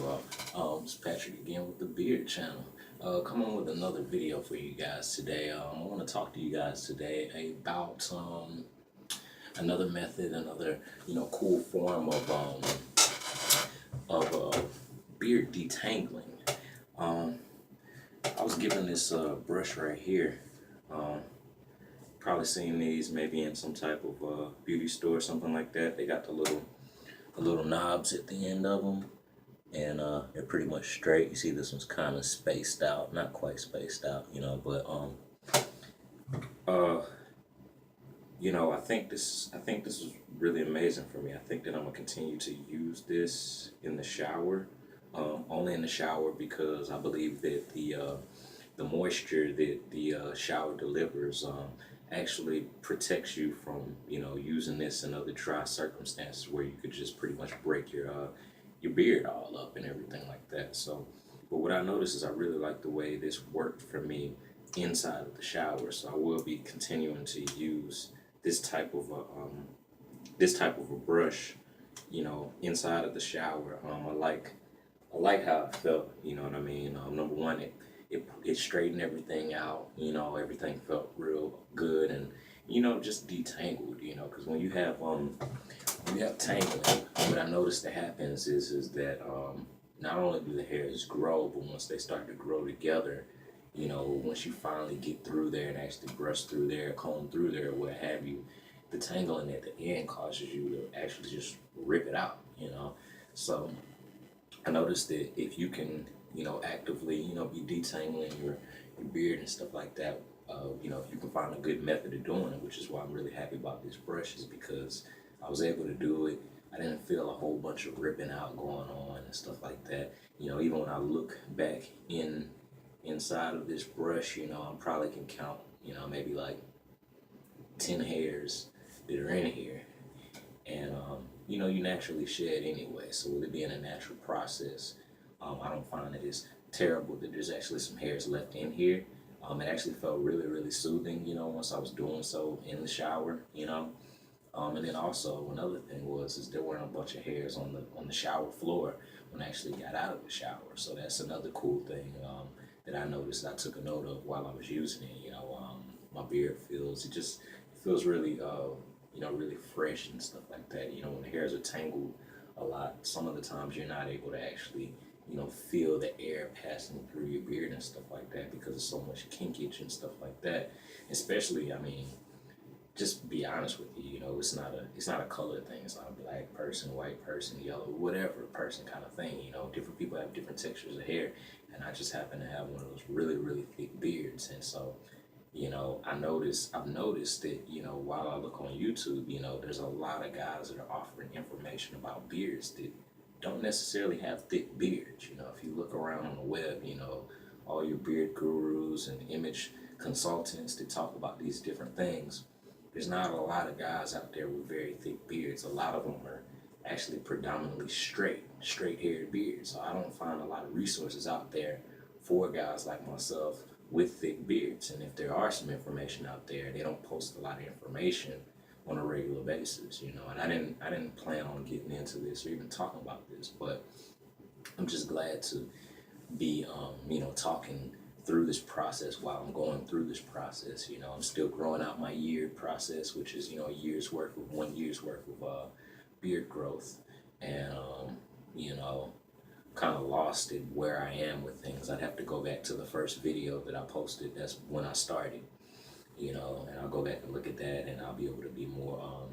y'all? It's Patrick again with the Beard channel. Come on with another video for you guys today. I want to talk to you guys today about another method, another cool form of beard detangling. I was given this brush right here. Probably seen these maybe in some type of beauty store or something like that. They got the little knobs at the end of them, and they're pretty much straight. You see this one's kind of spaced out, not quite spaced out, but I think this is really amazing for me. I think that I'm gonna continue to use this in the shower, only in the shower, because I believe that the moisture that the shower delivers actually protects you from using this in other dry circumstances where you could just pretty much break your beard all up and everything like that. So, but what I noticed is I really like the way this worked for me inside of the shower. So I will be continuing to use this type of a brush, inside of the shower. I like how it felt. You know what I mean? Number one, it straightened everything out. Everything felt real good, and just detangled. Because when you have tangling, what I noticed that happens is that not only do the hairs grow, but once they start to grow together, once you finally get through there and actually brush through there, comb through there, what have you, the tangling at the end causes you to actually just rip it out. So I noticed that if you can, actively, be detangling your beard and stuff like that, if you can find a good method of doing it, which is why I'm really happy about this brush, is because I was able to do it. I didn't feel a whole bunch of ripping out going on and stuff like that. Even when I look back inside of this brush, I probably can count, maybe like 10 hairs that are in here. And, you naturally shed anyway. So with it being a natural process, I don't find that it's terrible that there's actually some hairs left in here. It actually felt really, really soothing, once I was doing so in the shower, and then also another thing is there weren't a bunch of hairs on the shower floor when I actually got out of the shower. So that's another cool thing that I noticed. I took a note of while I was using it. My beard feels really really fresh and stuff like that. When the hairs are tangled a lot, some of the times you're not able to actually feel the air passing through your beard and stuff like that because of so much kinkage and stuff like that. Especially, just be honest with you, it's not a color thing. It's not a black person, white person, yellow, whatever person kind of thing. Different people have different textures of hair, and I just happen to have one of those really, really thick beards. And so I've noticed that, while I look on YouTube, there's a lot of guys that are offering information about beards that don't necessarily have thick beards. If you look around on the web, all your beard gurus and image consultants that talk about these different things, there's not a lot of guys out there with very thick beards. A lot of them are actually predominantly straight-haired beards. So I don't find a lot of resources out there for guys like myself with thick beards. And if there are some information out there, they don't post a lot of information on a regular basis, and I didn't plan on getting into this or even talking about this, but I'm just glad to be talking through this process while I'm going through this process. I'm still growing out my year process, which is a year's worth of 1 year's worth of beard growth, and kind of lost it where I am with things. I'd have to go back to the first video that I posted. That's when I started, and I'll go back and look at that, and I'll be able to be more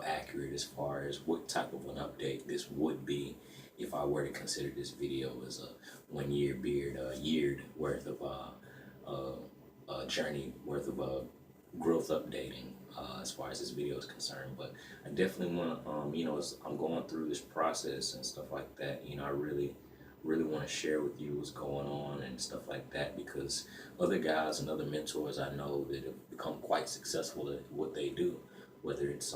accurate as far as what type of an update this would be if I were to consider this video as a 1 year beard, year worth of journey worth of growth updating, as far as this video is concerned. But I definitely want to, as I'm going through this process and stuff like that, I really want to share with you what's going on and stuff like that, because other guys and other mentors I know that have become quite successful at what they do, whether it's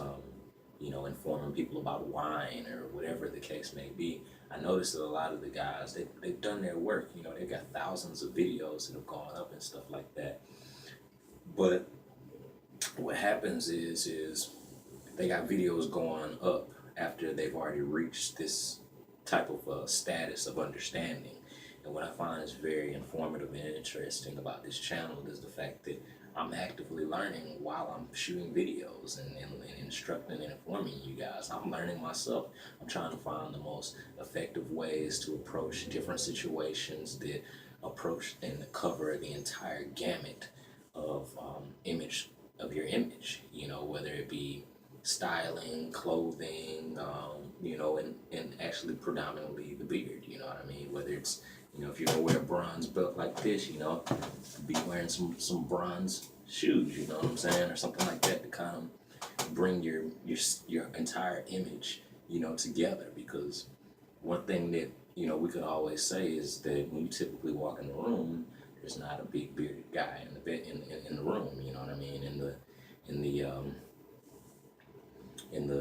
informing people about wine or whatever the case may be. I noticed that a lot of the guys, they've done their work. They've got thousands of videos that have gone up and stuff like that. But what happens is they got videos going up after they've already reached this type of status of understanding. And what I find is very informative and interesting about this channel is the fact that I'm actively learning while I'm shooting videos and instructing and informing you guys. I'm learning myself. I'm trying to find the most effective ways to approach different situations that approach and cover the entire gamut of image of your image, you know, whether it be styling, clothing, you know, and actually predominantly the beard, you know what I mean? Whether it's, you know, if you're gonna wear a bronze belt like this, you know, be wearing some bronze shoes, you know what I'm saying, or something like that to kind of bring your entire image, you know, together. Because one thing that, you know, we could always say is that when you typically walk in the room, there's not a big bearded guy in the in the room, you know what I mean, in the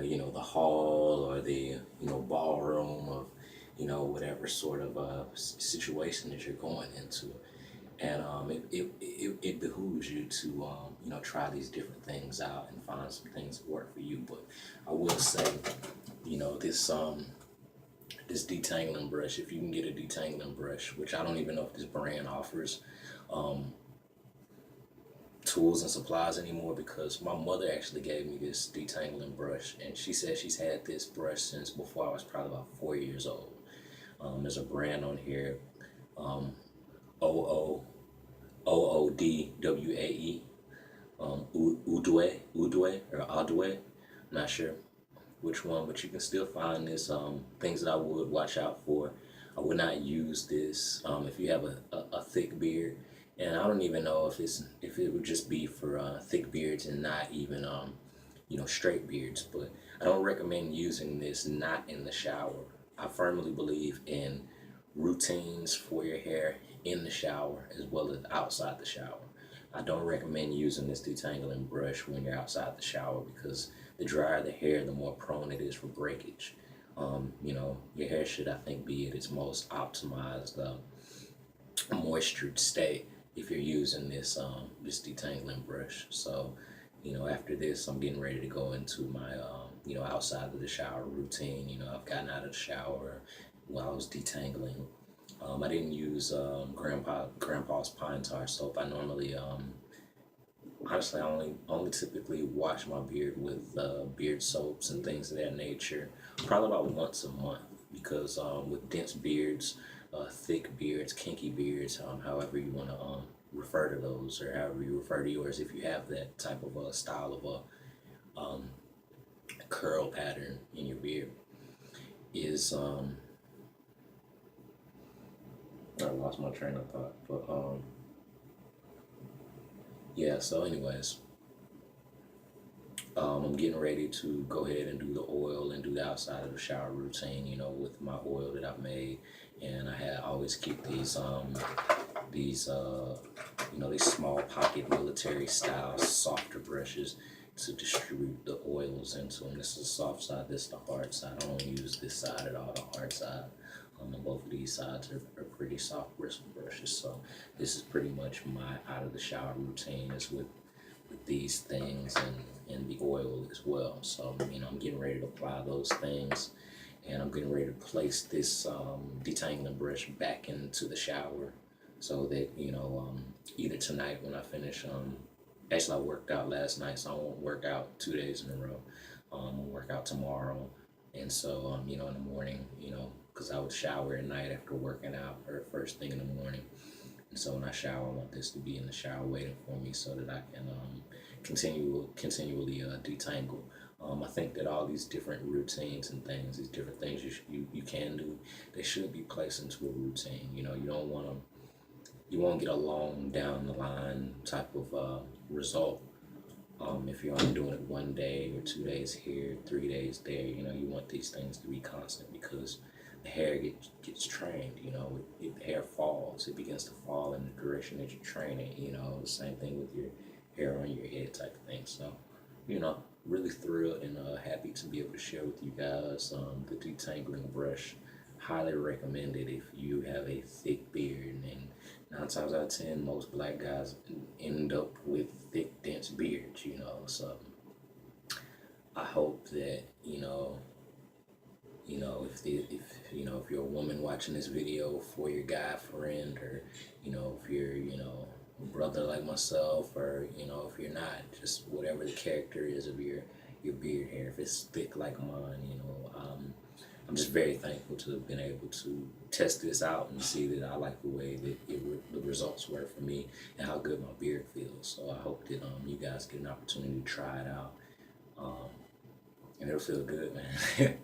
you know, the hall or the, you know, ballroom of, you know, whatever sort of situation that you're going into. And it behooves you to you know, try these different things out and find some things that work for you. But I will say, you know, this detangling brush, if you can get a detangling brush, which I don't even know if this brand offers tools and supplies anymore, because my mother actually gave me this detangling brush, and she said she's had this brush since before I was probably about 4 years old. There's a brand on here, OODWAE, Udwe or Adwe, not sure which one, but you can still find this. Things that I would watch out for: I would not use this if you have a thick beard, and I don't even know if it would just be for thick beards and not even you know, straight beards. But I don't recommend using this not in the shower. I firmly believe in routines for your hair in the shower as well as outside the shower. I don't recommend using this detangling brush when you're outside the shower, because the drier the hair, the more prone it is for breakage. You know, your hair should, I think, be at its most optimized moistured state if you're using this this detangling brush. So, you know, after this, I'm getting ready to go into my you know, outside of the shower routine. You know, I've gotten out of the shower while I was detangling. I didn't use Grandpa's Pine Tar soap. I normally, honestly, I only typically wash my beard with beard soaps and things of that nature, probably about once a month. Because with dense beards, thick beards, kinky beards, however you want to refer to those, or however you refer to yours, if you have that type of a style of a curl pattern in your beard, is I lost my train of thought, but yeah. So, anyways, I'm getting ready to go ahead and do the oil and do the outside of the shower routine. You know, with my oil that I've made, and I always keep these you know, these small pocket military style softer brushes to distribute the oils into them. This is the soft side, this is the hard side. I don't use this side at all, the hard side. And both of these sides are pretty soft bristle brushes. So this is pretty much my out of the shower routine, is with these things and the oil as well. So, you know, I'm getting ready to apply those things, and I'm getting ready to place this detangling brush back into the shower, so that, you know, either tonight when I finish, actually I worked out last night, so I won't work out 2 days in a row. I'll work out tomorrow, and so, you know, in the morning, you know, because I would shower at night after working out, or first thing in the morning. And so when I shower, I want this to be in the shower waiting for me, so that I can continually detangle. I think that all these different routines and things, these different things you can do, they should be placed into a routine. You know, you won't get a long down the line type of result if you're only doing it 1 day or 2 days here, 3 days there. You know, you want these things to be constant, because the hair gets trained. You know, the hair falls. It begins to fall in the direction that you're training. You know, the same thing with your hair on your head type of thing. So, you know, really thrilled and happy to be able to share with you guys the detangling brush. Highly recommended if you have a thick beard, and 9 times out of 10, most black guys end up with thick, dense beards. You know, so I hope that, you know, if you're a woman watching this video for your guy friend, or if you're a brother like myself, or if you're not, just whatever the character is of your beard hair, if it's thick like mine, I'm just very thankful to have been able to test this out and see that I like the way that the results were for me and how good my beard feels. So I hope that you guys get an opportunity to try it out, and it'll feel good, man.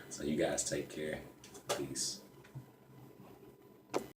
So you guys take care. Peace.